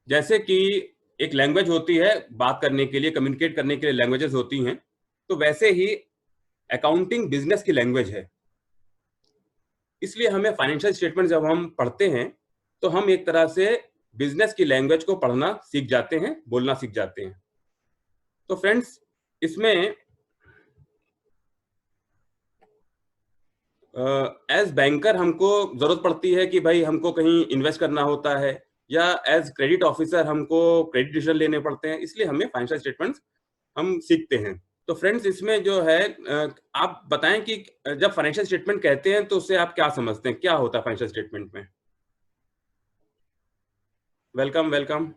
जैसे कि एक लैंग्वेज होती है बात करने के लिए, कम्युनिकेट करने के लिए लैंग्वेजेस होती हैं, तो वैसे ही अकाउंटिंग बिजनेस की लैंग्वेज है। इसलिए हमें फाइनेंशियल स्टेटमेंट जब हम पढ़ते हैं तो हम एक तरह से बिजनेस की लैंग्वेज को पढ़ना सीख जाते हैं, बोलना सीख जाते हैं। तो फ्रेंड्स, इसमें एज बैंकर हमको जरूरत पड़ती है कि भाई हमको कहीं इन्वेस्ट करना होता है, या एज क्रेडिट ऑफिसर हमको क्रेडिट डिसीजन लेने पड़ते हैं, इसलिए हमें फाइनेंशियल स्टेटमेंट्स हम सीखते हैं। तो फ्रेंड्स, इसमें जो है आप बताएं कि जब फाइनेंशियल स्टेटमेंट कहते हैं तो उससे आप क्या समझते हैं, क्या होता है फाइनेंशियल स्टेटमेंट में? Welcome welcome.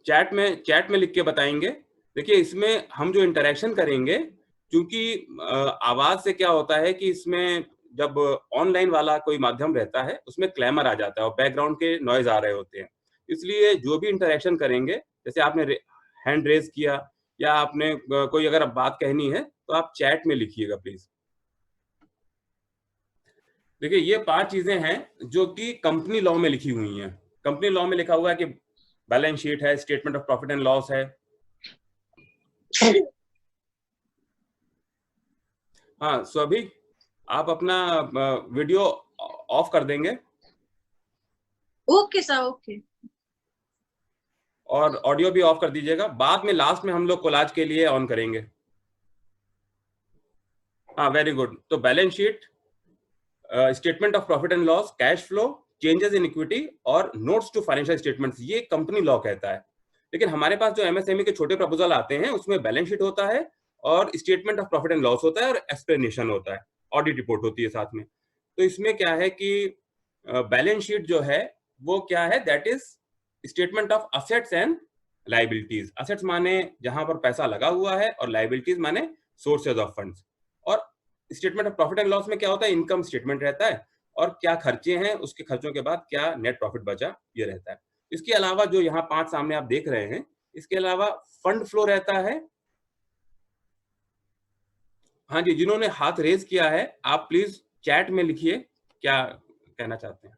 चैट में लिख के बताएंगे। देखिए, इसमें हम जो इंटरेक्शन करेंगे, क्योंकि आवाज से क्या होता है कि इसमें जब ऑनलाइन वाला कोई माध्यम रहता है उसमें क्लैमर आ जाता है और बैकग्राउंड के नॉइज आ रहे होते हैं। इसलिए जो भी इंटरेक्शन करेंगे, जैसे आपने हैंड रेज किया या आपने कोई अगर बात कहनी है तो आप चैट में लिखिएगा प्लीज। देखिए, ये 5 चीजें हैं जो कि कंपनी लॉ में लिखी हुई हैं। कंपनी लॉ में लिखा हुआ है कि बैलेंस शीट है, statement of profit and loss है। हाँ, सो अभी आप अपना वीडियो ऑफ कर देंगे ओके सर, ओके। और ऑडियो भी ऑफ कर दीजिएगा। बाद में लास्ट में हम लोग कोलाज के लिए ऑन करेंगे। हाँ, वेरी गुड। तो balance sheet, statement of profit and loss, cash flow, changes in equity और नोट्स टू फाइनेंशियल स्टेटमेंट्स, ये कंपनी लॉ कहता है। लेकिन हमारे पास जो एमएसएमई के छोटे प्रपोजल आते हैं उसमें बैलेंस शीट होता है और statement of profit and loss होता है और एक्सप्लेनेशन होता है, ऑडिट रिपोर्ट होती है साथ में। तो इसमें क्या है कि बैलेंस शीट जो है वो क्या है, that is statement of assets and liabilities. Assets माने जहां पर पैसा लगा हुआ है और लाइबिलिटीज माने सोर्सेज ऑफ फंड्स। और statement of profit and loss में क्या होता है, इनकम स्टेटमेंट रहता है और क्या खर्चे हैं, उसके खर्चों के बाद क्या नेट प्रॉफिट बचा, ये रहता है। इसके अलावा जो यहाँ 5 सामने आप देख रहे हैं, इसके अलावा फंड फ्लो रहता है। हाँ जी, जिन्होंने हाथ रेज किया है आप प्लीज चैट में लिखिए क्या कहना चाहते हैं।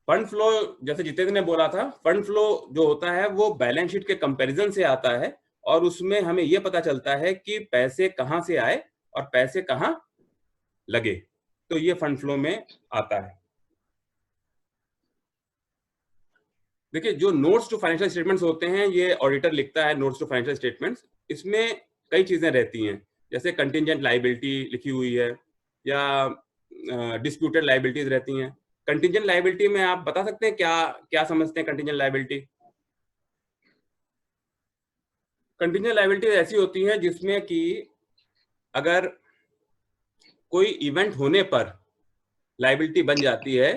फंड फ्लो, जैसे जितेंद्र ने बोला था, फंड फ्लो जो होता है वो बैलेंस शीट के कंपैरिजन से आता है और उसमें हमें यह पता चलता है कि पैसे कहां से आए और पैसे कहां लगे। तो ये फंड फ्लो में आता है। देखिए, जो नोट्स टू फाइनेंशियल स्टेटमेंट्स होते हैं, ये ऑडिटर लिखता है नोट्स टू फाइनेंशियल स्टेटमेंट्स। इसमें कई चीजें रहती हैं, जैसे कंटिजेंट लाइबिलिटी लिखी हुई है या डिस्प्यूटेड लाइबिलिटीज रहती हैं। कंटिजेंट लाइबिलिटी में आप बता सकते हैं क्या क्या समझते हैं कंटिजेंट लाइबिलिटी? कंटिजेंट लाइबिलिटी ऐसी होती है जिसमें कि अगर कोई इवेंट होने पर लाइबिलिटी बन जाती है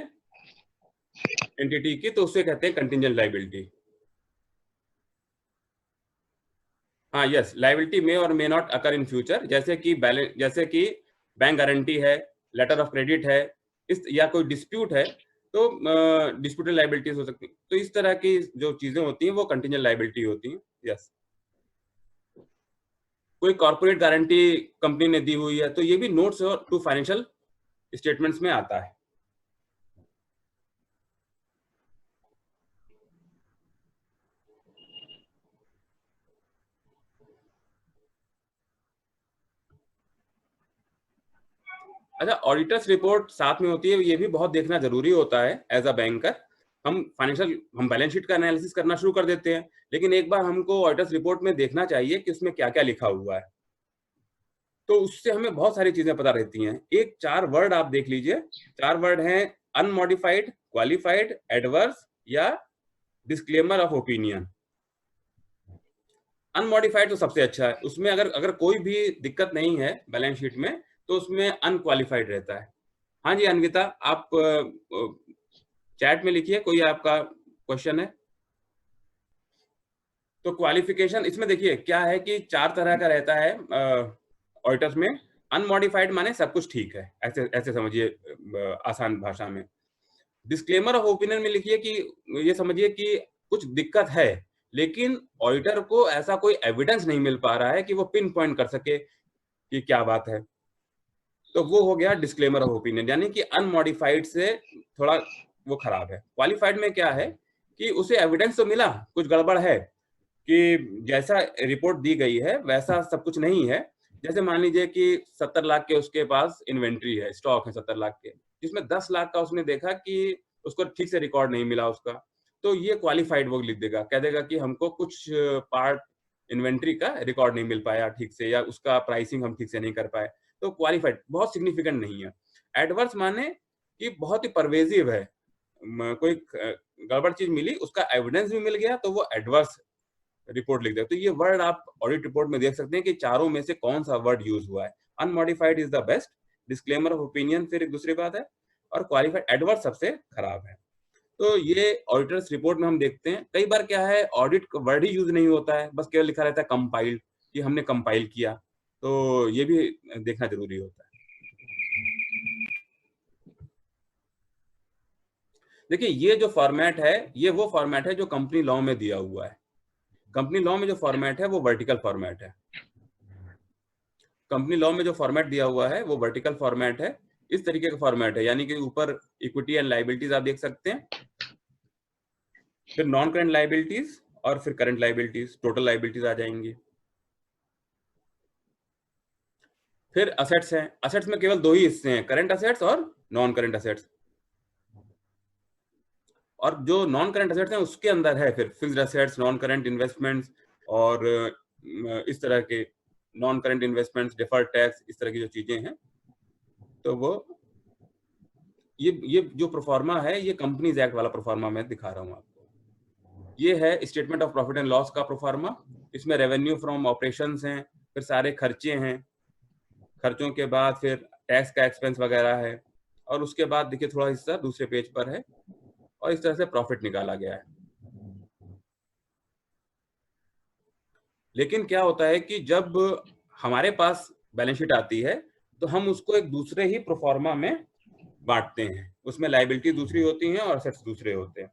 एंटिटी की, तो उसे कहते हैं कंटिजेंट लाइबिलिटी। हाँ, यस, लाइबिलिटी मे और may not occur in future, जैसे कि बैलेंस, जैसे कि बैंक गारंटी है, लेटर ऑफ क्रेडिट है, इस या कोई डिस्प्यूट है, तो डिस्प्यूटेड लाइबिलिटीज हो सकती है। तो इस तरह की जो चीजें होती हैं वो कंटिजेंट लाइबिलिटी होती हैं। यस, कोई कॉर्पोरेट गारंटी कंपनी ने दी हुई है तो ये भी नोट्स टू फाइनेंशियल स्टेटमेंट्स में आता है। अच्छा, ऑडिटर्स रिपोर्ट साथ में होती है, ये भी बहुत देखना जरूरी होता है। एज अ बैंकर हम बैलेंस शीट का एनालिसिस करना शुरू कर देते हैं, लेकिन एक बार हमको ऑडिटर्स रिपोर्ट में देखना चाहिए कि उसमें क्या क्या लिखा हुआ है। तो उससे हमें बहुत सारी चीजें पता रहती हैं। एक 4 वर्ड आप देख लीजिए। 4 वर्ड हैं: अनमॉडिफाइड, क्वालिफाइड, एडवर्स या डिस्क्लेमर ऑफ ओपिनियन। अनमॉडिफाइड तो सबसे अच्छा है, उसमें अगर अगर कोई भी दिक्कत नहीं है बैलेंस शीट में तो उसमें अनक्वालिफाइड रहता है। हाँ जी अन्विता, आप चैट में लिखिए कोई आपका क्वेश्चन है तो। क्वालिफिकेशन इसमें देखिए क्या है कि 4 तरह का रहता है ऑडिटर्स में। अनमॉडिफाइड माने सब कुछ ठीक है, ऐसे ऐसे समझिए आसान भाषा में। डिस्क्लेमर ऑफ ओपिनियन में लिखिए कि ये समझिए कि कुछ दिक्कत है, लेकिन ऑडिटर को ऐसा कोई एविडेंस नहीं मिल पा रहा है कि वो पिन पॉइंट कर सके कि क्या बात है। तो वो हो गया डिस्क्लेमर ऑफ ओपिनियन, यानी कि अनमॉडिफाइड से थोड़ा वो खराब है। क्वालिफाइड में क्या है कि उसे एविडेंस तो मिला, कुछ गड़बड़ है कि जैसा रिपोर्ट दी गई है वैसा सब कुछ नहीं है। जैसे मान लीजिए कि 70 लाख के उसके पास इन्वेंट्री है, स्टॉक है 70 लाख के, जिसमें 10 लाख का उसने देखा कि उसको ठीक से रिकॉर्ड नहीं मिला उसका, तो ये क्वालिफाइड वो लिख देगा, कह देगा कि हमको कुछ पार्ट इन्वेंट्री का रिकॉर्ड नहीं मिल पाया ठीक से, या उसका प्राइसिंग हम ठीक से नहीं कर पाए, तो क्वालिफाइड बहुत सिग्निफिकेंट नहीं है। एडवर्स माने कि बहुत ही परवेजिव है, कोई गड़बड़ चीज मिली, उसका एविडेंस भी मिल गया, तो वो एडवर्स रिपोर्ट लिख दे। तो ये वर्ड आप ऑडिट रिपोर्ट में देख सकते हैं कि चारों में से कौन सा वर्ड यूज हुआ है। Unmodified is the best, disclaimer of opinion फिर एक दूसरी बात है, और क्वालिफाइड एडवर्स सबसे खराब है। तो ये ऑडिटर्स रिपोर्ट में हम देखते हैं। कई बार क्या है, ऑडिट का वर्ड ही यूज नहीं होता है, बस केवल लिखा रहता है कंपाइल्ड, कि हमने कंपाइल किया, तो ये भी देखना जरूरी होता है। देखिए ये जो फॉर्मेट है, ये वो फॉर्मेट है जो कंपनी लॉ में दिया हुआ है। कंपनी लॉ में जो फॉर्मेट है वो वर्टिकल फॉर्मेट है। कंपनी लॉ में जो फॉर्मेट दिया हुआ है वो वर्टिकल फॉर्मेट है, इस तरीके का फॉर्मेट है, यानी कि ऊपर इक्विटी एंड लायबिलिटीज आप देख सकते हैं, फिर नॉन करंट लायबिलिटीज, और फिर करंट लायबिलिटीज, टोटल लायबिलिटीज आ जाएंगी। फिर असेट्स हैं। असेट्स में केवल दो ही हिस्से हैं, करंट असेट्स और नॉन करंट असेट्स। और जो नॉन करंट असेट्स हैं उसके अंदर है फिर fixed assets, non current investments, और इस तरह के non current investments, deferred tax, इस तरह की जो चीजें हैं। तो वो ये जो प्रोफार्मा है, ये कंपनीज एक्ट वाला प्रोफार्मा मैं दिखा रहा हूँ आपको। ये है statement of profit and loss का प्रोफार्मा। इसमें रेवेन्यू फ्रॉम ऑपरेशंस हैं, फिर सारे खर्चे हैं, खर्चों के बाद फिर टैक्स का एक्सपेंस वगैरह है, और उसके बाद देखिए थोड़ा हिस्सा दूसरे पेज पर है, और इस तरह से प्रॉफिट निकाला गया है। लेकिन क्या होता है कि जब हमारे पास बैलेंस शीट आती है तो हम उसको एक दूसरे ही प्रोफार्मा में बांटते हैं, उसमें लायबिलिटी दूसरी होती हैं और असेट्स दूसरे होते हैं।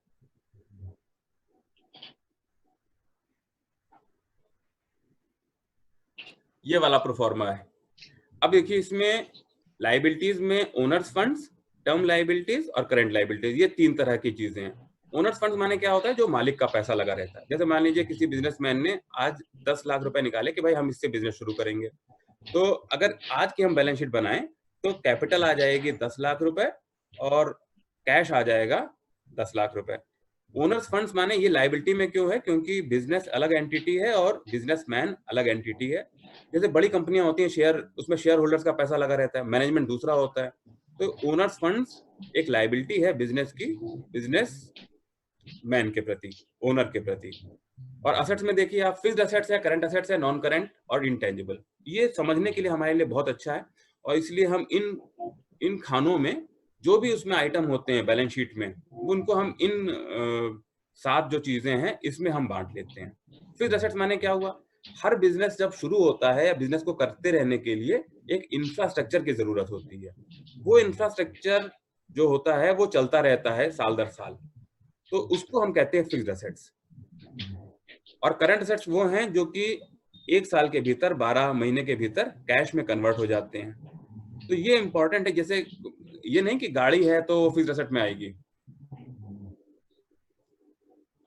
ये वाला प्रोफार्मा है। अब देखिए इसमें लायबिलिटीज में ओनर्स फंड्स, टर्म लायबिलिटीज और करंट लायबिलिटीज, ये तीन तरह की चीजें हैं। ओनर्स फंड्स माने क्या होता है, जो मालिक का पैसा लगा रहता है। जैसे मान लीजिए किसी बिजनेसमैन ने आज 10 लाख रुपए निकाले कि भाई हम इससे बिजनेस शुरू करेंगे, तो अगर आज की हम बैलेंस शीट बनाएं तो कैपिटल आ जाएगी 10 लाख रुपए और कैश आ जाएगा 10 लाख रुपए। ओनर्स फंड्स माने ये लायबिलिटी में क्यों है, क्योंकि बिजनेस अलग एंटिटी है और बिजनेसमैन अलग एंटिटी है। जैसे बड़ी कंपनियां होती हैं, शेयर, उसमें शेयर होल्डर्स का पैसा लगा रहता है, मैनेजमेंट दूसरा होता है। तो ओनर्स फंड्स एक लायबिलिटी है बिजनेस की, बिजनेस मैन के प्रति, ओनर के प्रति। और असेट्स में देखिए आप, फिक्स्ड असेट्स है, करंट असेट्स है, नॉन करंट और इंटेंजिबल। ये समझने के लिए हमारे लिए बहुत अच्छा है, और इसलिए हम इन खानों में जो भी उसमें आइटम होते हैं बैलेंस शीट में, उनको हम इन 7 जो चीजें हैं इसमें हम बांट लेते हैं। फिक्स्ड असेट्स माने क्या हुआ, हर बिजनेस जब शुरू होता है या बिजनेस को करते रहने के लिए एक इंफ्रास्ट्रक्चर की जरूरत होती है। वो इंफ्रास्ट्रक्चर जो होता है वो चलता रहता है साल दर साल, तो उसको हम कहते हैं फिक्स्ड असेट्स। और करंट असेट्स वो हैं जो कि 1 साल के भीतर, 12 महीने के भीतर कैश में कन्वर्ट हो जाते हैं। तो ये इंपॉर्टेंट है। जैसे ये नहीं कि गाड़ी है तो फिक्स्ड असेट में आएगी।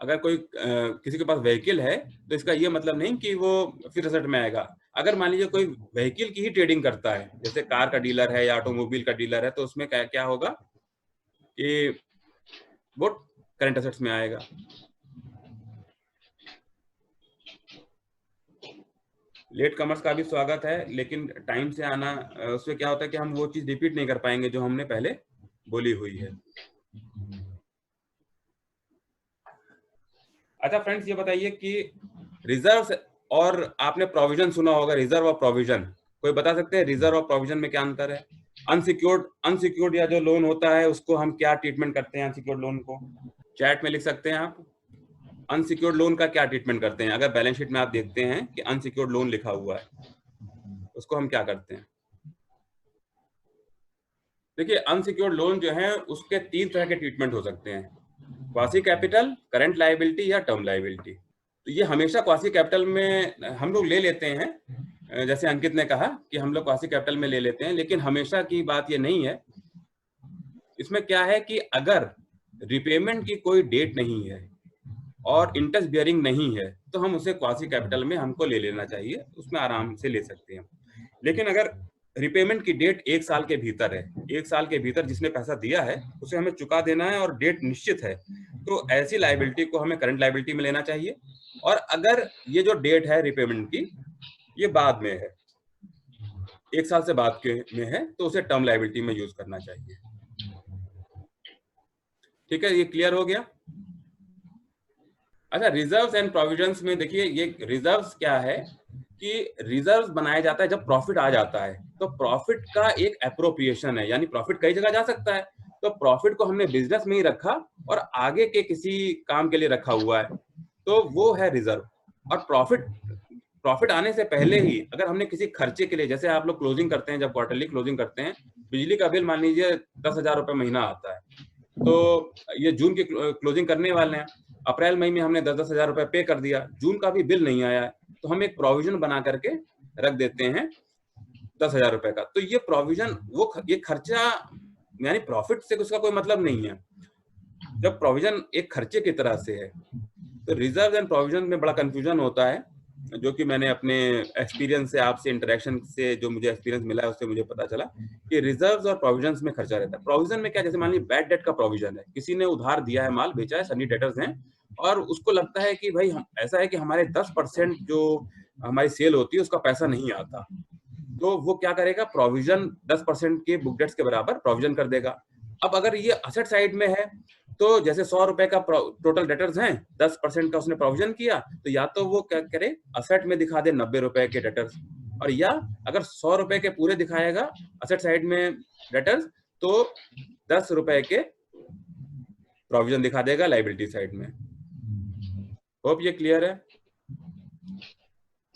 अगर कोई किसी के पास व्हीकल है तो इसका ये मतलब नहीं कि वो फिक्स्ड असेट में आएगा। अगर मान लीजिए कोई व्हीकल की ही ट्रेडिंग करता है, जैसे कार का डीलर है या ऑटोमोबाइल का डीलर है, तो उसमें क्या क्या होगा कि वो करंट असेट्स में आएगा। लेट कमर्स का भी स्वागत है, लेकिन टाइम से आना, उसमें क्या होता है कि हम वो चीज रिपीट नहीं कर पाएंगे जो हमने पहले बोली हुई है। अच्छा फ्रेंड्स, ये बताइए कि रिजर्व और आपने प्रोविजन सुना होगा, रिजर्व और प्रोविजन, कोई बता सकते हैं रिजर्व और प्रोविजन में क्या अंतर है? अनसिक्योर्ड या जो लोन होता है उसको हम क्या ट्रीटमेंट करते हैं? अनसिक्योर्ड लोन को चैट में लिख सकते हैं आप। अनसिक्योर्ड लोन का क्या ट्रीटमेंट करते हैं? अगर बैलेंस शीट में आप देखते हैं कि अनसिक्योर्ड लोन लिखा हुआ है, उसको हम क्या करते हैं? देखिए अनसिक्योर्ड लोन जो है उसके 3 तरह के ट्रीटमेंट हो सकते हैं, क्वासी कैपिटल, करंट लायबिलिटी या टर्म लायबिलिटी। तो ये हमेशा क्वासी कैपिटल में हम लोग ले लेते हैं, जैसे अंकित ने कहा कि हम लोग क्वासी कैपिटल में ले लेते हैं, लेकिन हमेशा की बात ये नहीं है। इसमें क्या है कि अगर रिपेमेंट की कोई डेट नहीं है और इंटरेस्ट बियरिंग नहीं है, तो हम उसे क्वासी कैपिटल में हमको ले लेना चाहिए, उसमें आराम से ले सकते हैं। लेकिन अगर रिपेमेंट की डेट 1 साल के भीतर है, 1 साल के भीतर जिसने पैसा दिया है उसे हमें चुका देना है और डेट निश्चित है, तो ऐसी लायबिलिटी को हमें करंट लायबिलिटी में लेना चाहिए। और अगर ये जो डेट है रिपेमेंट की ये बाद में है, 1 साल से बाद के में है, तो उसे टर्म लायबिलिटी में यूज करना चाहिए। ठीक है, ये क्लियर हो गया। अच्छा, रिजर्व्स एंड प्रोविजंस में देखिए, ये रिजर्व्स क्या है कि रिजर्व्स बनाया जाता है जब प्रॉफिट आ जाता है, तो प्रॉफिट का एक एप्रोप्रिएशन है, यानी प्रॉफिट कई जगह जा सकता है, तो प्रॉफिट को हमने बिजनेस में ही रखा और आगे के किसी काम के लिए रखा हुआ है, तो वो है रिजर्व। और प्रॉफिट आने से पहले ही अगर हमने किसी खर्चे के लिए, जैसे आप लोग क्लोजिंग करते हैं, जब क्वार्टरली क्लोजिंग करते हैं, बिजली का बिल मान लीजिए 10,000 रुपए महीना आता है, तो ये जून की क्लोजिंग करने वाले हैं, अप्रैल मई में हमने 10-10 हजार रुपए पे कर दिया, जून का भी बिल नहीं आया है, तो हम एक प्रोविजन बना करके रख देते हैं 10,000 रुपए का। तो ये प्रोविजन ये खर्चा यानी प्रॉफिट से उसका कोई मतलब नहीं है, जब प्रोविजन एक खर्चे की तरह से है। तो रिजर्व एंड प्रोविजन में बड़ा कंफ्यूजन होता है, जो कि मैंने अपने एक्सपीरियंस से, आपसे इंटरेक्शन से जो मुझे एक्सपीरियंस मिला है उससे मुझे पता चला कि रिजर्व्स और प्रोविजंस में खर्चा रहता है। प्रोविजन में क्या, जैसे मान लीजिए बैड डेट का प्रोविजन है, किसी ने उधार दिया है, माल बेचा है, सनी डेटर्स हैं, और उसको लगता है कि भाई हम ऐसा है कि हमारे 10% जो हमारी सेल होती है उसका पैसा नहीं आता, तो वो क्या करेगा, प्रोविजन 10% के बुक डेट्स के बराबर प्रोविजन कर देगा। अब अगर ये असेट साइड में है, तो जैसे 100 रुपए का टोटल डेटर्स हैं, 10% का उसने प्रोविजन किया, तो या तो वो क्या करे, असेट में दिखा दे 90 रुपए के डेटर्स, और या अगर 100 रुपए के पूरे दिखाएगा असेट साइड में डेटर्स, तो 10 रुपए के प्रोविजन दिखा देगा लाइबिलिटी साइड में। होप ये क्लियर है।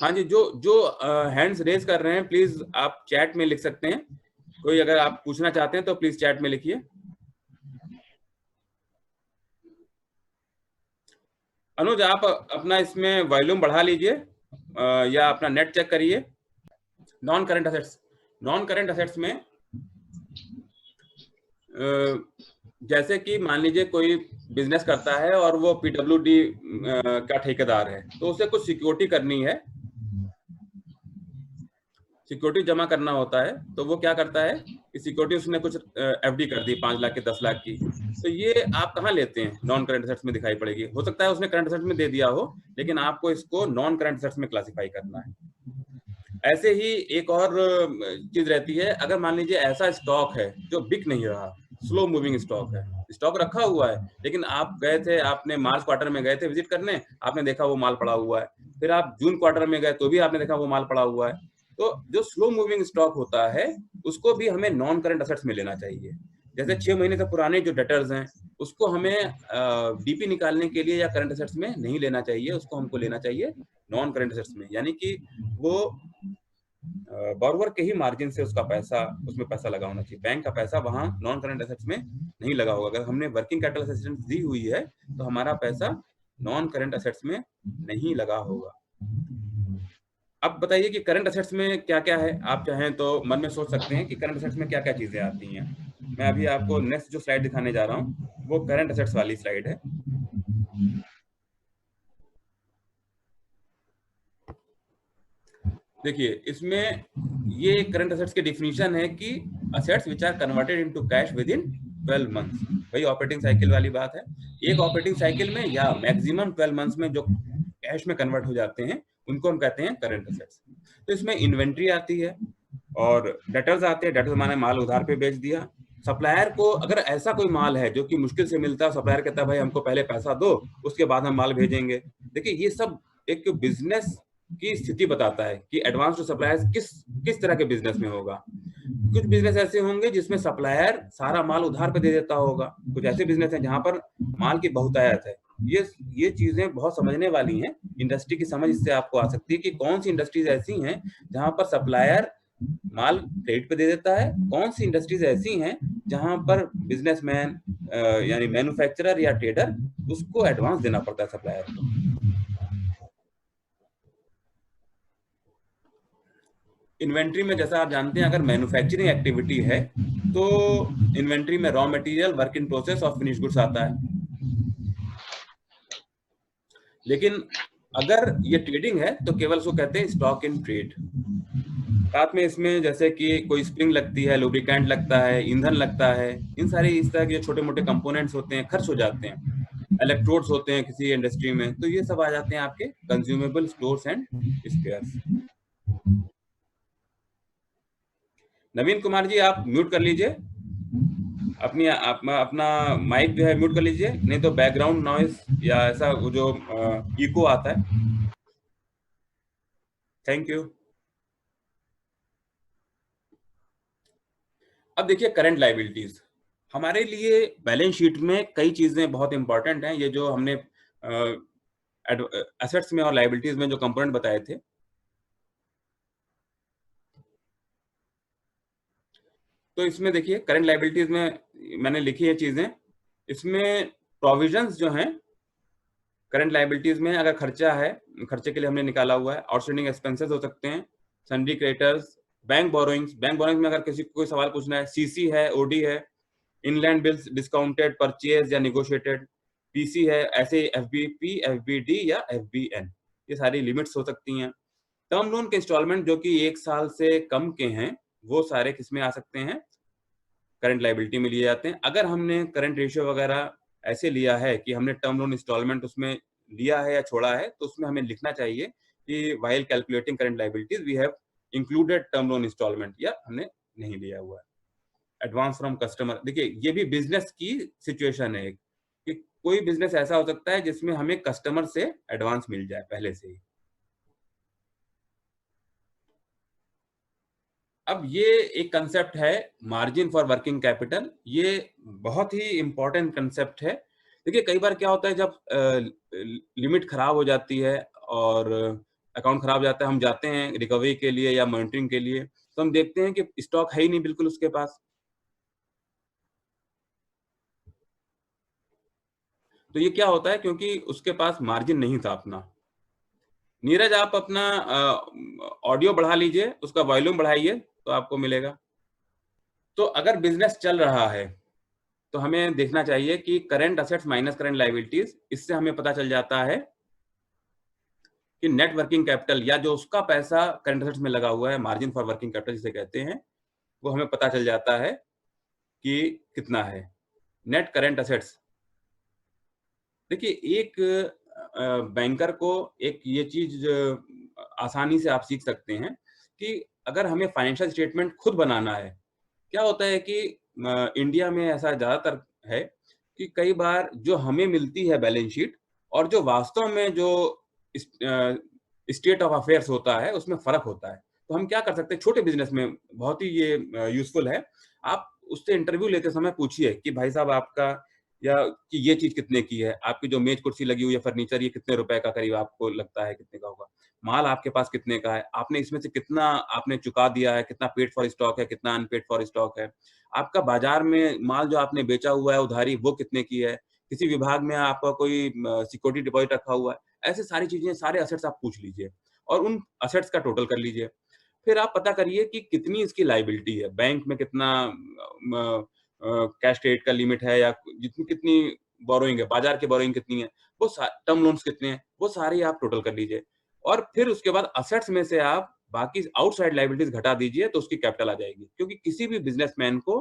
हाँ जी, जो जो हैंड्स रेज कर रहे हैं प्लीज आप चैट में लिख सकते हैं, कोई अगर आप पूछना चाहते हैं तो प्लीज चैट में लिखिए। अनुज, आप अपना इसमें वॉल्यूम बढ़ा लीजिए या अपना नेट चेक करिए। नॉन करंट असेट्स में जैसे कि मान लीजिए कोई बिजनेस करता है और वो पीडब्ल्यूडी का ठेकेदार है, तो उसे कुछ सिक्योरिटी करनी है, सिक्योरिटी जमा करना होता है, तो वो क्या करता है कि सिक्योरिटी उसने कुछ एफडी कर दी 5 लाख की, 10 लाख की, तो ये आप कहाँ लेते हैं, नॉन करंट असेट्स में दिखाई पड़ेगी। हो सकता है उसने करंट असेट्स में दे दिया हो, लेकिन आपको इसको नॉन करंट असेट्स में क्लासिफाई करना है। ऐसे ही एक और चीज रहती है, अगर मान लीजिए ऐसा स्टॉक है जो बिक नहीं रहा, स्लो मूविंग स्टॉक है, स्टॉक रखा हुआ है, लेकिन आप गए थे, आपने मार्च क्वार्टर में गए थे विजिट करने, आपने देखा वो माल पड़ा हुआ है, फिर आप जून क्वार्टर में गए तो भी आपने देखा वो माल पड़ा हुआ है, तो जो स्लो मूविंग स्टॉक होता है उसको भी हमें नॉन करंट असेट्स में लेना चाहिए। जैसे 6 महीने से पुराने जो डेटर्स हैं उसको हमें डीपी निकालने के लिए या करंट असेट्स में नहीं लेना चाहिए, उसको हमको लेना चाहिए नॉन करंट असेट्स में, यानी कि वो बॉर्वर के ही मार्जिन से उसका पैसा, उसमें पैसा लगा होना चाहिए, बैंक का पैसा वहां नॉन करंट एसेट्स में नहीं लगा होगा। अगर हमने वर्किंग कैपिटल असिस्टेंस दी हुई है तो हमारा पैसा नॉन करंट एसेट्स में नहीं लगा होगा। अब बताइए कि करंट एसेट्स में क्या क्या है, आप चाहें तो मन में सोच सकते हैं कि करंट एसेट्स में क्या क्या चीजें आती हैं। मैं अभी आपको नेक्स्ट जो स्लाइड दिखाने जा रहा हूँ वो करंट एसेट्स वाली स्लाइड है। देखिए, इसमें ये करंट असेट्स की डिफिनीशन है कि assets which are converted into cash within 12 months. वही ऑपरेटिंग साइकिल वाली बात है, एक ऑपरेटिंग साइकिल में या मैक्सिमम 12 मंथ्स में जो कैश में कन्वर्ट हो जाते हैं उनको हम कहते हैं करंट असेट्स। तो इसमें इन्वेंट्री आती है और डेटर्स आते हैं, डेटर्स माने माल उधार पे बेच दिया। सप्लायर को अगर ऐसा कोई माल है जो कि मुश्किल से मिलता है, सप्लायर कहता है भाई हमको पहले पैसा दो उसके बाद हम माल भेजेंगे। देखिए, ये सब एक बिजनेस की स्थिति बताता है कि एडवांस टू सप्लायर्स किस तरह के बिजनेस में होगा। कुछ बिजनेस ऐसे होंगे जिसमें सप्लायर सारा माल उधार पे दे देता होगा, कुछ ऐसे बिजनेस हैं जहां पर माल की बहुतायत है। ये चीजें बहुत समझने वाली हैं, इंडस्ट्री की समझ इससे आपको आ सकती है कि कौन सी इंडस्ट्रीज ऐसी हैं जहां पर सप्लायर माल क्रेडिट पे दे देता है, कौन सी इंडस्ट्रीज ऐसी हैं जहां पर बिजनेसमैन यानी मैन्युफैक्चरर या ट्रेडर उसको एडवांस देना पड़ता है सप्लायर को। इन्वेंट्री में जैसा आप जानते हैं, अगर मैन्युफैक्चरिंग एक्टिविटी है तो इन्वेंट्री में raw material, work in process और फिनिश गुड्स आता है। लेकिन अगर ये ट्रेडिंग है तो केवल उसको कहते हैं स्टॉक इन ट्रेड। साथ में इसमें जैसे कि कोई स्प्रिंग लगती है, लुब्रिकेंट लगता है, ईंधन लगता है, इन सारे इस तरह के छोटे मोटे कंपोनेंट्स होते हैं, खर्च हो जाते हैं, इलेक्ट्रोड्स होते हैं किसी इंडस्ट्री में, तो ये सब आ जाते हैं आपके कंज्यूमेबल स्टोर्स एंड स्पेयर्स। नवीन कुमार जी, आप म्यूट कर लीजिए अपना माइक जो है म्यूट कर लीजिए, नहीं तो बैकग्राउंड नॉइज या ऐसा जो इको आता है। Thank you. अब देखिए करंट लायबिलिटीज हमारे लिए बैलेंस शीट में कई चीजें बहुत इंपॉर्टेंट हैं। ये जो हमने एसेट्स में और लायबिलिटीज में जो कंपोनेंट बताए थे, तो इसमें देखिए करंट लायबिलिटीज में मैंने लिखी है चीजें। इसमें प्रोविजंस जो हैं करंट लायबिलिटीज में, अगर खर्चा है, खर्चे के लिए हमने निकाला हुआ है, आउटस्टैंडिंग एक्सपेंसेस हो सकते हैं, सन्डी creditors, bank borrowings. Bank borrowings में अगर किसी को कोई सवाल पूछना है, सीसी है, ओडी है, इनलैंड बिल्स डिस्काउंटेड, परचेज या निगोशिएटेड, पीसी है, ऐसे एफबीपी, एफबीडी या एफबीएन, ये सारी लिमिट्स हो सकती हैं। टर्म लोन के इंस्टॉलमेंट जो कि 1 साल से कम के हैं, वो सारे किसमें आ सकते हैं, करंट लायबिलिटी में लिए जाते हैं। अगर हमने करंट रेशियो वगैरह ऐसे लिया है कि हमने टर्म लोन इंस्टॉलमेंट उसमें लिया है या छोड़ा है, तो उसमें हमें लिखना चाहिए कि while calculating current liabilities we have included term loan instalment, या हमने नहीं लिया हुआ है। एडवांस फ्रॉम कस्टमर, देखिए ये भी बिजनेस की सिचुएशन है कि कोई बिजनेस ऐसा हो सकता है जिसमें हमें कस्टमर से एडवांस मिल जाए पहले से ही। अब ये एक कंसेप्ट है मार्जिन फॉर वर्किंग कैपिटल, ये बहुत ही इंपॉर्टेंट कंसेप्ट है। देखिए कई बार क्या होता है, जब लिमिट खराब हो जाती है और अकाउंट खराब हो जाता है, हम जाते हैं रिकवरी के लिए या मॉनिटरिंग के लिए, तो हम देखते हैं कि स्टॉक है ही नहीं बिल्कुल उसके पास। तो ये क्या होता है, क्योंकि उसके पास मार्जिन नहीं था अपना। नीरज, आप अपना ऑडियो बढ़ा लीजिए, उसका वॉल्यूम बढ़ाइए तो आपको मिलेगा। तो अगर बिजनेस चल रहा है तो हमें देखना चाहिए कि current assets minus current liabilities, इससे हमें पता चल जाता है कि नेट वर्किंग कैपिटल या जो उसका पैसा करंट असेट्स में लगा हुआ है, मार्जिन फॉर वर्किंग कैपिटल जिसे कहते हैं, वो हमें पता चल जाता है कि कितना है नेट करंट असेट्स। देखिए एक बैंकर को एक ये चीज आसानी से आप सीख सकते हैं कि अगर हमें फाइनेंशियल स्टेटमेंट खुद बनाना है, क्या होता है कि इंडिया में ऐसा ज्यादातर है कि कई बार जो हमें मिलती है बैलेंस शीट और जो वास्तव में जो स्टेट ऑफ अफेयर्स होता है उसमें फर्क होता है। तो हम क्या कर सकते हैं, छोटे बिजनेस में बहुत ही ये यूजफुल है। आप उससे इंटरव्यू लेते समय पूछिए कि भाई साहब आपका, या कि ये चीज कितने की है, आपकी जो मेज कुर्सी लगी हुई है फर्नीचर, ये कितने रुपए का करीब आपको लगता है, कितने का होगा, माल आपके पास कितने का है, आपने इसमें से कितना आपने चुका दिया है, कितना पेड फॉर स्टॉक है, कितना अनपेड फॉर स्टॉक है, आपका बाजार में माल जो आपने बेचा हुआ है उधारी वो कितने की है, किसी विभाग में आपका कोई सिक्योरिटी डिपॉजिट रखा हुआ है, ऐसे सारी चीजें, सारे असेट्स आप पूछ लीजिए और उन असेट्स का टोटल कर लीजिए। फिर आप पता करिए कि कितनी इसकी लायबिलिटी है, बैंक में कितना कैश क्रेडिट का लिमिट है, या जितनी कितनी बोरोइंग है, बाजार की बोरोइंग कितनी है, वो टर्म लोन्स कितने हैं, वो सारे आप टोटल कर लीजिए। और फिर उसके बाद असेट्स में से आप बाकी आउटसाइड लायबिलिटीज घटा दीजिए तो उसकी कैपिटल आ जाएगी। क्योंकि किसी भी बिजनेसमैन को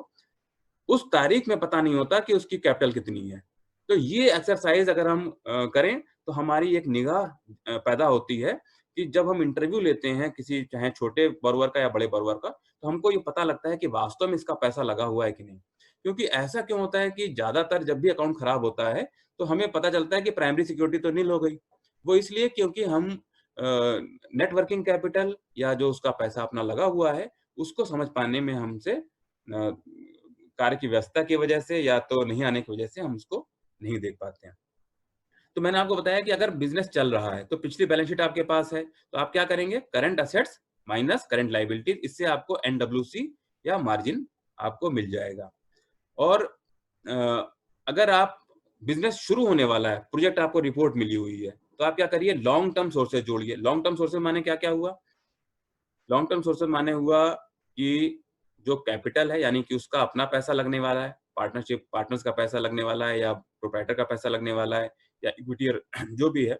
उस तारीख में पता नहीं होता कि उसकी कैपिटल कितनी है। तो ये एक्सरसाइज अगर हम करें तो हमारी एक निगाह पैदा होती है कि जब हम इंटरव्यू लेते हैं किसी, चाहे छोटे बोरोवर का या बड़े बोरोवर का, तो हमको ये पता लगता है कि वास्तव में इसका पैसा लगा हुआ है कि नहीं। क्योंकि ऐसा क्यों होता है कि ज्यादातर जब भी अकाउंट खराब होता है तो हमें पता चलता है कि प्राइमरी सिक्योरिटी तो नील हो गई। वो इसलिए क्योंकि हम नेट वर्किंग कैपिटल या जो उसका पैसा अपना लगा हुआ है उसको समझ पाने में हमसे कार्य की व्यस्तता की वजह से या तो नहीं आने की वजह से हम उसको नहीं देख पाते हैं। तो मैंने आपको बताया कि अगर बिजनेस चल रहा है तो पिछली बैलेंस शीट आपके पास है, तो आप क्या करेंगे, current assets minus current liabilities, इससे आपको एनडब्ल्यूसी या मार्जिन आपको मिल जाएगा। और अगर आप बिजनेस शुरू होने वाला है, प्रोजेक्ट आपको रिपोर्ट मिली हुई है, तो आप क्या करिए, लॉन्ग टर्म सोर्सेज जोड़िए। लॉन्ग टर्म सोर्सेज माने क्या क्या हुआ, लॉन्ग टर्म सोर्सेज माने हुआ कि जो कैपिटल है, यानी कि उसका अपना पैसा लगने वाला है, पार्टनर्स का पैसा लगने वाला है, या प्रोप्राइटर का पैसा लगने वाला है, या इक्विटी जो भी है,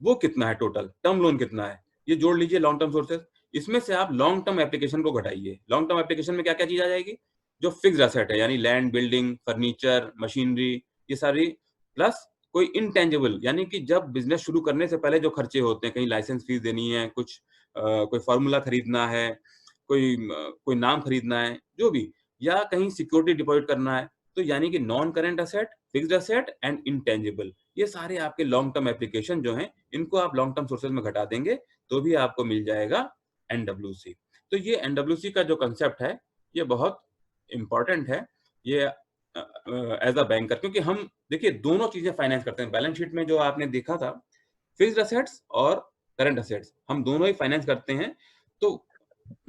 वो कितना है टोटल, टर्म लोन कितना है, ये जोड़ लीजिए लॉन्ग टर्म सोर्सेज। इसमें से आप लॉन्ग टर्म एप्लीकेशन को घटाइए। लॉन्ग टर्म एप्लीकेशन में क्या क्या चीज आ जाएगी? जो फिक्स्ड एसेट है, यानी लैंड, बिल्डिंग, फर्नीचर, मशीनरी, ये सारी, प्लस कोई इनटेंजिबल, यानी कि जब बिजनेस शुरू करने से पहले जो खर्चे होते हैं, कहीं लाइसेंस फीस देनी है, कुछ कोई फार्मूला खरीदना है, कोई नाम खरीदना है, जो भी, या कहीं सिक्योरिटी डिपॉजिट करना है, तो यानी कि non current asset, fixed asset and intangible, ये सारे आपके लॉन्ग टर्म एप्लीकेशन जो हैं, इनको आप लॉन्ग टर्म सोर्सेज में घटा देंगे तो भी आपको मिल जाएगा एनडब्ल्यूसी। तो ये एनडब्ल्यूसी का जो कंसेप्ट है, ये बहुत इंपॉर्टेंट है, ये एज अ बैंकर, क्योंकि हम देखिए दोनों चीजें फाइनेंस करते हैं। बैलेंस शीट में जो आपने देखा था, फिक्स्ड एसेट्स और करंट एसेट्स, हम दोनों ही फाइनेंस करते हैं। तो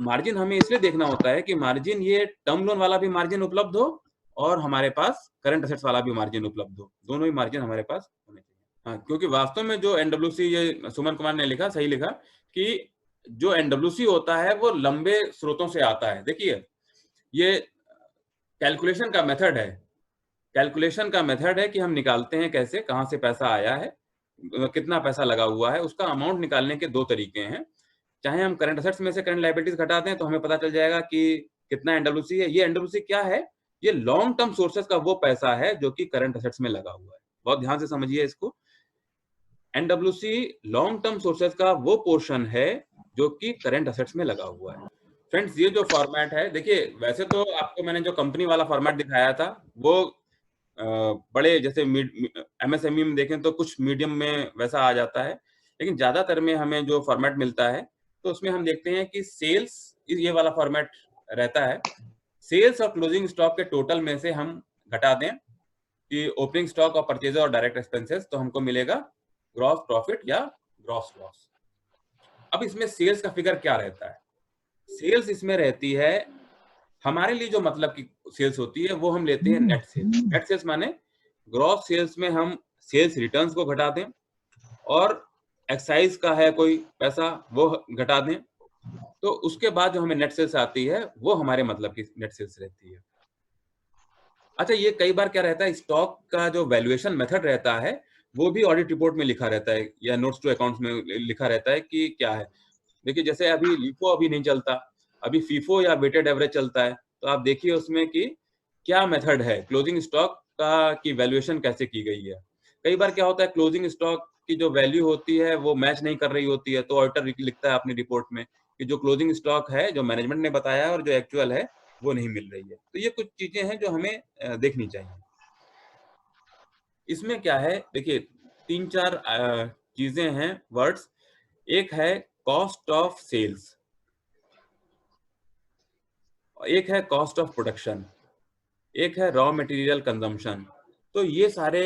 मार्जिन हमें इसलिए देखना होता है कि मार्जिन, ये टर्म लोन वाला भी मार्जिन उपलब्ध हो और हमारे पास करंट एसेट्स वाला भी मार्जिन उपलब्ध हो, दोनों ही मार्जिन हमारे पास होने चाहिए। हाँ, क्योंकि वास्तव में जो एनडब्ल्यूसी, ये सुमन कुमार ने लिखा, सही लिखा, कि जो एनडब्ल्यूसी होता है वो लंबे स्रोतों से आता है। देखिए, ये कैलकुलेशन का मेथड है, कैलकुलेशन का मेथड है कि हम निकालते हैं कैसे, कहाँ से पैसा आया है, कितना पैसा लगा हुआ है, उसका अमाउंट निकालने के दो तरीके हैं। चाहे हम करंट असेट्स में से करंट लायबिलिटीज घटा दें तो हमें पता चल जाएगा कि कितना एनडब्ल्यूसी है। ये एनडब्ल्यूसी क्या है? ये लॉन्ग टर्म सोर्सेज का वो पैसा है जो कि करंट असेट्स में लगा हुआ है। बहुत ध्यान से समझिए इसको। एनडब्ल्यूसी लॉन्ग टर्म सोर्सेज का वो पोर्शन है जो कि करंट असेट्स में लगा हुआ है। फ्रेंड्स, ये जो फॉर्मेट है, देखिए वैसे तो आपको मैंने जो कंपनी वाला फॉर्मेट दिखाया था वो बड़े, जैसे एमएसएमई में देखें तो कुछ मीडियम में वैसा आ जाता है, लेकिन ज्यादातर में हमें जो फॉर्मेट मिलता है तो उसमें हम देखते हैं कि सेल्स, ये वाला फॉर्मेट रहता है। सेल्स और क्लोजिंग स्टॉक के टोटल में से हम घटा दें कि ओपनिंग स्टॉक और परचेज और डायरेक्ट एक्सपेंसेस, तो हमको मिलेगा ग्रॉस प्रॉफिट या ग्रॉस लॉस। अब इसमें सेल्स का फिगर क्या रहता है? सेल्स इसमें रहती है, हमारे लिए जो मतलब की सेल्स होती है वो हम लेते हैं नेट सेल्स। नेट सेल्स माने ग्रॉस सेल्स में हम सेल्स रिटर्न्स को घटा दें और एक्साइज का है कोई पैसा वो घटा दें, तो उसके बाद जो हमें नेट सेल्स आती है वो हमारे मतलब की नेट सेल्स रहती है। अच्छा, ये कई बार क्या रहता है, स्टॉक का जो वैल्यूएशन मेथड रहता है वो भी ऑडिट रिपोर्ट में लिखा रहता है या नोट्स टू अकाउंट्स में लिखा रहता है कि क्या है। देखिए, जैसे अभी लिफो अभी नहीं चलता, अभी फीफो या वेटेड एवरेज चलता है, तो आप देखिए उसमें कि क्या मेथड है, क्लोजिंग स्टॉक का की वैल्यूएशन कैसे की गई है। कई बार क्या होता है, क्लोजिंग स्टॉक की जो वैल्यू होती है वो मैच नहीं कर रही होती है, तो ऑडिटर लिखता है अपनी रिपोर्ट में कि जो क्लोजिंग स्टॉक है, जो मैनेजमेंट ने बताया और जो एक्चुअल है वो नहीं मिल रही है। तो ये कुछ चीजें हैं जो हमें देखनी चाहिए। इसमें क्या है, देखिए तीन चार चीजें हैं, वर्ड्स। एक है कॉस्ट ऑफ सेल्स, एक है कॉस्ट ऑफ प्रोडक्शन, एक है रॉ मटेरियल कंजम्पशन। तो ये सारे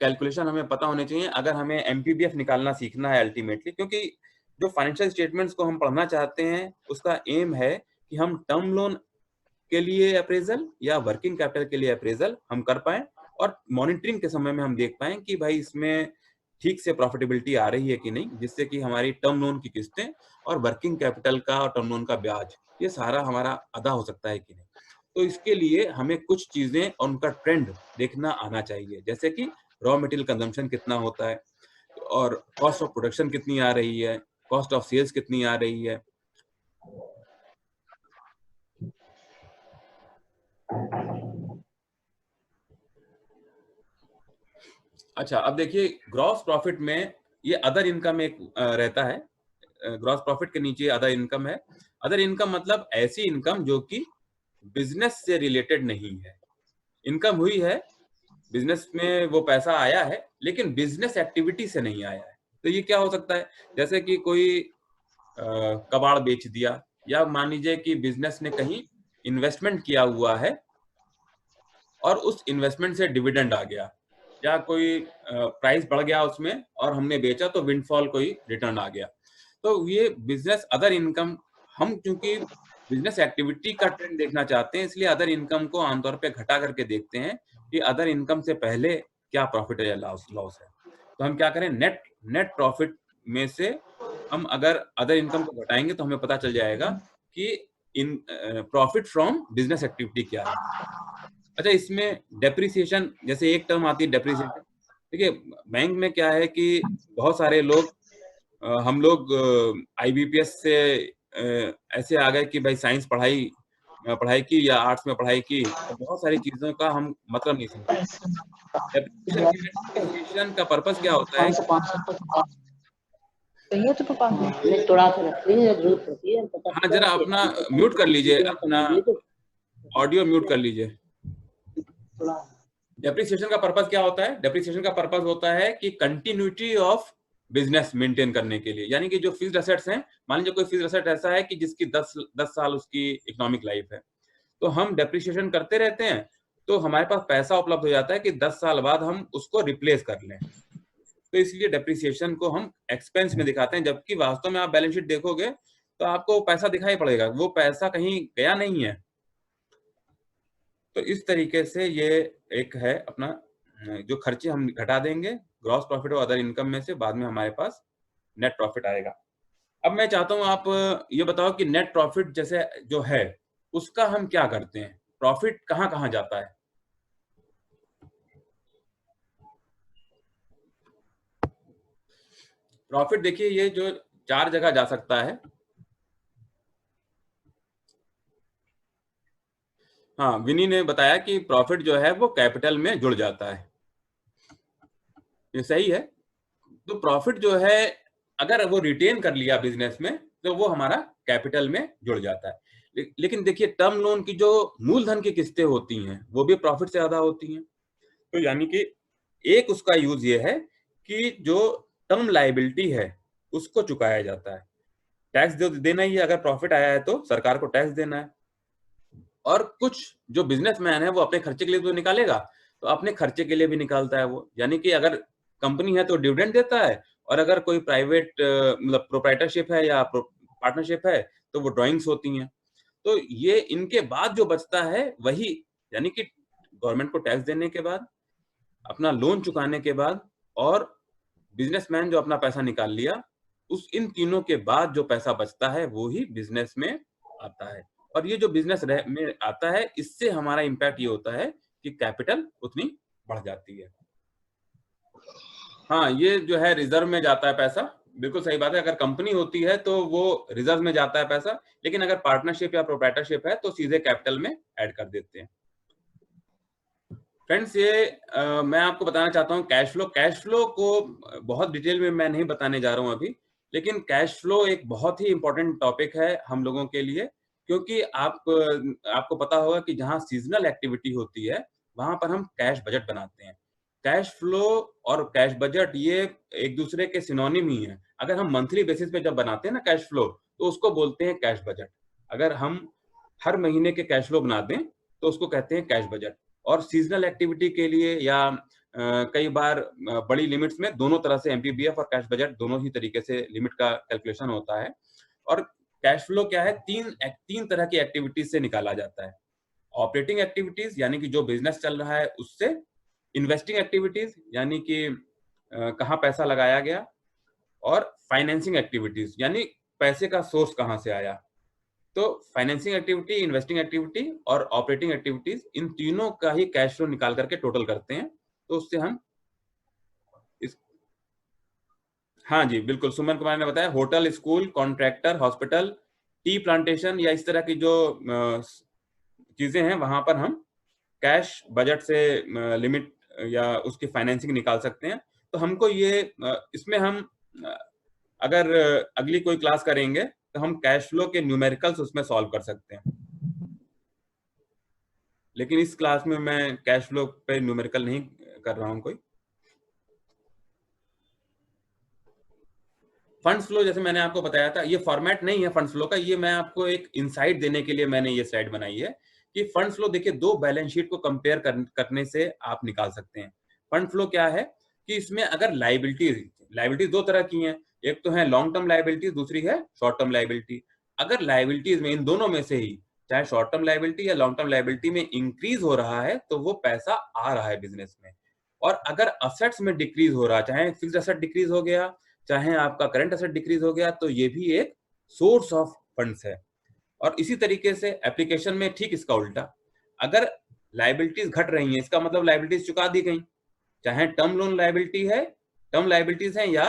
कैलकुलेशन हमें पता होने चाहिए अगर हमें एमपीबीएफ निकालना सीखना है अल्टीमेटली, क्योंकि जो फाइनेंशियल स्टेटमेंट्स को हम पढ़ना चाहते हैं उसका एम है कि हम टर्म लोन के लिए अप्रेजल या वर्किंग कैपिटल के लिए अप्रेजल हम कर पाए, और मॉनिटरिंग के समय में हम देख पाए कि भाई इसमें ठीक से प्रॉफिटेबिलिटी आ रही है कि नहीं, जिससे कि हमारी टर्म लोन की किस्तें और वर्किंग कैपिटल का और टर्म लोन का ब्याज, ये सारा हमारा अदा हो सकता है कि नहीं। तो इसके लिए हमें कुछ चीजें और उनका ट्रेंड देखना आना चाहिए, जैसे कि रॉ मटेरियल कंजम्पशन कितना होता है, और कॉस्ट ऑफ प्रोडक्शन कितनी आ रही है, कॉस्ट ऑफ सेल्स कितनी आ रही है। अच्छा, अब देखिए ग्रॉस प्रॉफिट में ये अदर इनकम एक रहता है। ग्रॉस प्रॉफिट के नीचे अदर इनकम है। अदर इनकम मतलब ऐसी इनकम जो कि बिजनेस से रिलेटेड नहीं है। इनकम हुई है, बिजनेस में वो पैसा आया है, लेकिन बिजनेस एक्टिविटी से नहीं आया है। तो ये क्या हो सकता है, जैसे कि कोई कबाड़ बेच दिया, या मान लीजिए कि बिजनेस ने कहीं इन्वेस्टमेंट किया हुआ है और उस इन्वेस्टमेंट से डिविडेंड आ गया, या कोई प्राइस बढ़ गया उसमें और हमने बेचा तो विंडफॉल कोई रिटर्न आ गया। तो ये बिजनेस अदर इनकम, हम चूंकि बिजनेस एक्टिविटी का ट्रेंड देखना चाहते हैं इसलिए अदर इनकम को आमतौर पे घटा करके देखते हैं कि अदर इनकम से पहले क्या प्रॉफिट है या लॉस है। तो हम क्या करें, नेट नेट प्रॉफिट में से हम अगर अदर इनकम को घटाएंगे तो हमें पता चल जाएगा कि in profit from business activity क्या है। अच्छा, इसमें डेप्रिसिएशन जैसे एक टर्म आती है डेप्रिसिएशन। देखिए बैंक में क्या है कि बहुत सारे लोग हम लोग आईबीपीएस से ऐसे आ गए कि भाई साइंस पढ़ाई की या आर्ट्स में पढ़ाई की, और बहुत सारी चीजों का हम मतलब नहीं समझते। डेप्रिसिएशन का पर्पस क्या होता है? 500 चाहिए तो 500 थोड़ा सा रखते हैं, जरूरत होती है। हाँ, जरा अपना म्यूट कर लीजिए, अपना ऑडियो म्यूट कर लीजिए। डेप्रिसिएशन का पर्पस क्या होता है? डेप्रिसिएशन का पर्पस होता है कि कंटिन्यूटी ऑफ बिजनेस मेंटेन करने के लिए, यानी कि जो फिक्स्ड एसेट्स हैं, मान लीजिए कोई फिक्स्ड एसेट ऐसा है कि जिसकी 10 साल उसकी इकोनॉमिक लाइफ है, तो हम डेप्रिसिएशन करते रहते हैं, तो हमारे पास पैसा उपलब्ध हो जाता है कि 10 साल बाद हम उसको रिप्लेस कर लें। तो इसलिए डेप्रिसिएशन को हम एक्सपेंस में दिखाते हैं, जबकि वास्तव में आप बैलेंस शीट देखोगे तो आपको पैसा दिखाई पड़ेगा, वो पैसा कहीं गया नहीं है। तो इस तरीके से ये एक है अपना जो खर्चे हम घटा देंगे ग्रॉस प्रॉफिट और अदर इनकम में से, बाद में हमारे पास नेट प्रॉफिट आएगा। अब मैं चाहता हूं आप ये बताओ कि नेट प्रॉफिट जैसे जो है उसका हम क्या करते हैं, प्रॉफिट कहां कहां जाता है? प्रॉफिट देखिए ये जो 4 जगह जा सकता है। हाँ, विनी ने बताया कि प्रॉफिट जो है वो कैपिटल में जुड़ जाता है, ये सही है। तो प्रॉफिट जो है अगर वो रिटेन कर लिया बिजनेस में तो वो हमारा कैपिटल में जुड़ जाता है। लेकिन देखिए टर्म लोन की जो मूलधन की किस्तें होती हैं वो भी प्रॉफिट से ज्यादा होती हैं। तो यानी कि एक उसका यूज ये है कि जो टर्म लायबिलिटी है उसको चुकाया जाता है। टैक्स जो देना ही है, अगर प्रॉफिट आया है तो सरकार को टैक्स देना है। और कुछ जो बिजनेसमैन है वो अपने खर्चे के लिए तो निकालेगा, तो अपने खर्चे के लिए भी निकालता है वो, यानी कि अगर कंपनी है तो डिविडेंड देता है, और अगर कोई प्राइवेट मतलब प्रोप्राइटरशिप है या पार्टनरशिप है तो वो ड्राइंग्स होती हैं। तो ये इनके बाद जो बचता है वही, यानी कि गवर्नमेंट को टैक्स देने के बाद, अपना लोन चुकाने के बाद, और बिजनेसमैन जो अपना पैसा निकाल लिया, उस इन तीनों के बाद जो पैसा बचता है वो ही बिजनेस में आता है। और ये जो बिजनेस में आता है इससे हमारा इम्पैक्ट ये होता है कि कैपिटल उतनी बढ़ जाती है। हाँ, ये जो है रिजर्व में जाता है पैसा, बिल्कुल सही बात है। अगर कंपनी होती है तो वो रिजर्व में जाता है पैसा, लेकिन अगर पार्टनरशिप या प्रोप्राइटरशिप है तो सीधे कैपिटल में ऐड कर देते हैं। फ्रेंड्स, ये मैं आपको बताना चाहता हूँ कैश फ्लो को बहुत डिटेल में मैं नहीं बताने जा रहा हूँ अभी, लेकिन कैश फ्लो एक बहुत ही इंपॉर्टेंट टॉपिक है हम लोगों के लिए, क्योंकि आपको पता होगा कि जहाँ सीजनल एक्टिविटी होती है वहां पर हम कैश बजट बनाते हैं। कैश फ्लो और कैश बजट ये एक दूसरे के सिनोनिम ही है। अगर हम मंथली बेसिस पे जब बनाते हैं ना कैश फ्लो, तो उसको बोलते हैं कैश बजट। अगर हम हर महीने के कैश फ्लो बना दें तो उसको कहते हैं कैश बजट। और सीजनल एक्टिविटी के लिए या कई बार बड़ी लिमिट्स में दोनों तरह से एमपीबीएफ और कैश बजट दोनों ही तरीके से लिमिट का कैलकुलेशन होता है। और कैश फ्लो क्या है, तीन तरह की एक्टिविटीज से निकाला जाता है। ऑपरेटिंग एक्टिविटीज यानी कि जो बिजनेस चल रहा है उससे, इन्वेस्टिंग एक्टिविटीज यानी कि कहाँ पैसा लगाया गया, और फाइनेंसिंग एक्टिविटीज यानी पैसे का सोर्स कहाँ से आया। तो फाइनेंसिंग एक्टिविटी, इन्वेस्टिंग एक्टिविटी और ऑपरेटिंग एक्टिविटीज, इन तीनों का ही कैश फ्लो निकाल करके टोटल करते हैं। तो उससे हम इस हाँ जी, बिल्कुल, सुमन कुमार ने बताया hotel, school, contractor, hospital, tea plantation या इस तरह की जो चीजें हैं वहां पर हम कैश बजट से लिमिट या उसकी फाइनेंसिंग निकाल सकते हैं। तो हमको ये इसमें हम अगर अगली कोई क्लास करेंगे तो हम कैश फ्लो के न्यूमेरिकल्स उसमें सॉल्व कर सकते हैं, लेकिन इस क्लास में मैं कैश फ्लो पे न्यूमेरिकल नहीं कर रहा हूं कोई। फंड्स फ्लो जैसे मैंने आपको बताया था, ये फॉर्मेट नहीं है फंड्स फ्लो का, ये मैं आपको एक इंसाइट देने के लिए मैंने ये स्लाइड बनाई है कि फंड्स फ्लो देखिए दो बैलेंस शीट को कंपेयर करने से आप निकाल सकते हैं। फंड फ्लो क्या है कि इसमें अगर लाइबिलिटीज दो तरह की हैं, एक तो है लॉन्ग टर्म लाइबिलिटीज, दूसरी है शॉर्ट टर्म लाइबिलिटी। अगर लाइबिलिटीज में इन दोनों में से ही चाहे शॉर्ट टर्म लाइबिलिटी या लॉन्ग टर्म लाइबिलिटी में इंक्रीज हो रहा है तो वो पैसा आ रहा है बिजनेस में। और अगर असेट्स में डिक्रीज हो रहा है, चाहे फिक्स्ड असेट डिक्रीज हो गया, चाहे आपका करंट एसेट डिक्रीज हो गया तो ये भी एक सोर्स ऑफ फंड्स है। और इसी तरीके से एप्लीकेशन में ठीक इसका उल्टा, अगर लायबिलिटीज घट रही हैं इसका मतलब लायबिलिटीज चुका दी गई, चाहे टर्म लोन लायबिलिटी है, टर्म लायबिलिटीज हैं या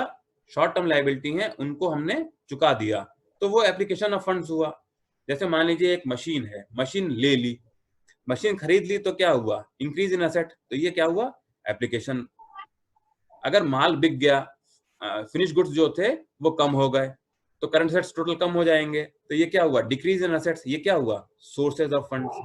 शॉर्ट टर्म लायबिलिटी हैं, उनको हमने चुका दिया तो वो एप्लीकेशन ऑफ फंड्स हुआ। जैसे मान लीजिए एक मशीन है, मशीन ले ली, मशीन खरीद ली तो क्या हुआ, इंक्रीज इन एसेट, तो ये क्या हुआ, एप्लीकेशन। अगर माल बिक गया, फिनिश गुड्स जो थे वो कम हो गए तो करंट एसेट्स टोटल कम हो जाएंगे, तो ये क्या हुआ, डिक्रीज इन एसेट्स, ये क्या हुआ, सोर्सेज ऑफ फंड्स।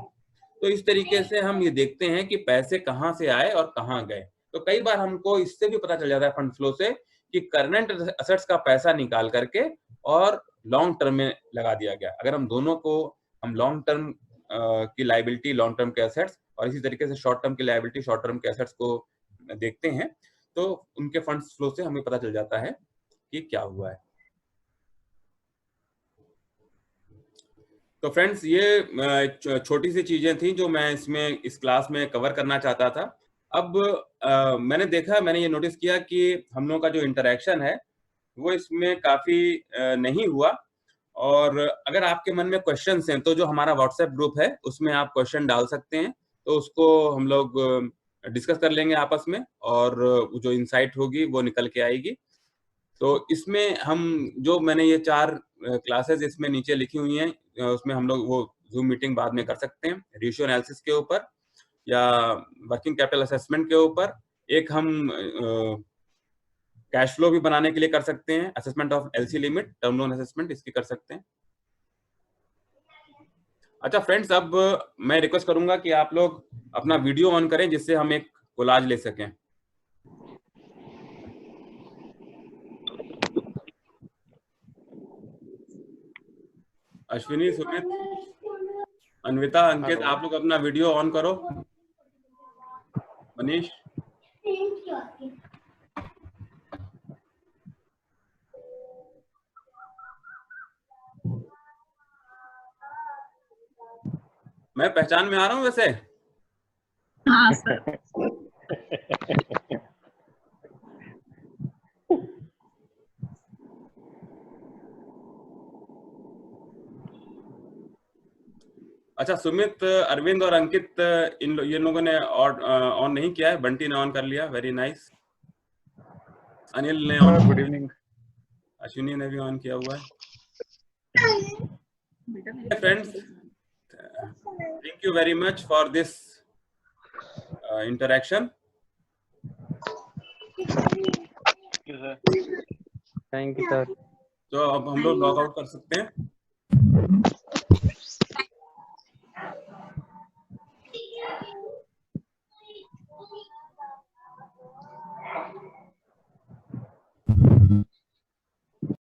तो इस तरीके से हम ये देखते हैं कि पैसे कहाँ से आए और कहाँ गए। तो कई बार हमको इससे भी पता चल जाता है फंड फ्लो से कि करंट एसेट्स का पैसा निकाल करके और लॉन्ग टर्म में लगा दिया गया। अगर हम दोनों को, हम लॉन्ग टर्म की लायबिलिटी लॉन्ग टर्म के एसेट्स और इसी तरीके से शॉर्ट टर्म की लायबिलिटी शॉर्ट टर्म के एसेट्स को देखते हैं तो उनके फंड्स फ्लो से हमें पता चल जाता है कि क्या हुआ है। तो फ्रेंड्स ये छोटी सी चीजें थी जो मैं इसमें इस क्लास में कवर करना चाहता था। अब मैंने ये नोटिस किया कि हम लोगों का जो इंटरेक्शन है वो इसमें काफी नहीं हुआ, और अगर आपके मन में क्वेश्चंस हैं तो जो हमारा व्हाट्सएप ग्रुप है उसमें आप क्वेश्चन डाल सकते हैं, तो उसको हम लोग डिस्कस कर लेंगे आपस में और जो इंसाइट होगी वो निकल के आएगी। तो इसमें हम जो मैंने ये 4 क्लासेस इसमें नीचे लिखी हुई हैं, उसमें हम लोग वो जूम मीटिंग बाद में कर सकते हैं, रेशियो एनालिसिस के ऊपर या वर्किंग कैपिटल असेसमेंट के ऊपर। एक हम कैश फ्लो भी बनाने के लिए कर सकते हैं, assessment of LC limit, term loan assessment, इसकी कर सकते हैं। अच्छा फ्रेंड्स, अब मैं रिक्वेस्ट करूंगा कि आप लोग अपना वीडियो ऑन करें जिससे हम एक कोलाज ले सकें। अश्विनी, सुमित, अन्विता, अंकित, आप लोग अपना वीडियो ऑन करो। मनीष, मैं पहचान में आ रहा हूँ वैसे? हाँ सर। अच्छा, सुमित, अरविंद और अंकित ये लोगों ने ऑन नहीं किया है, बंटी ने ऑन कर लिया, वेरी नाइस। अनिल ने ऑन, गुड इवनिंग। अश्विनी ने भी ऑन किया हुआ है। Friends, thank you very much for this interaction. Thank you sir. तो अब हम लोग लॉग आउट कर सकते हैं।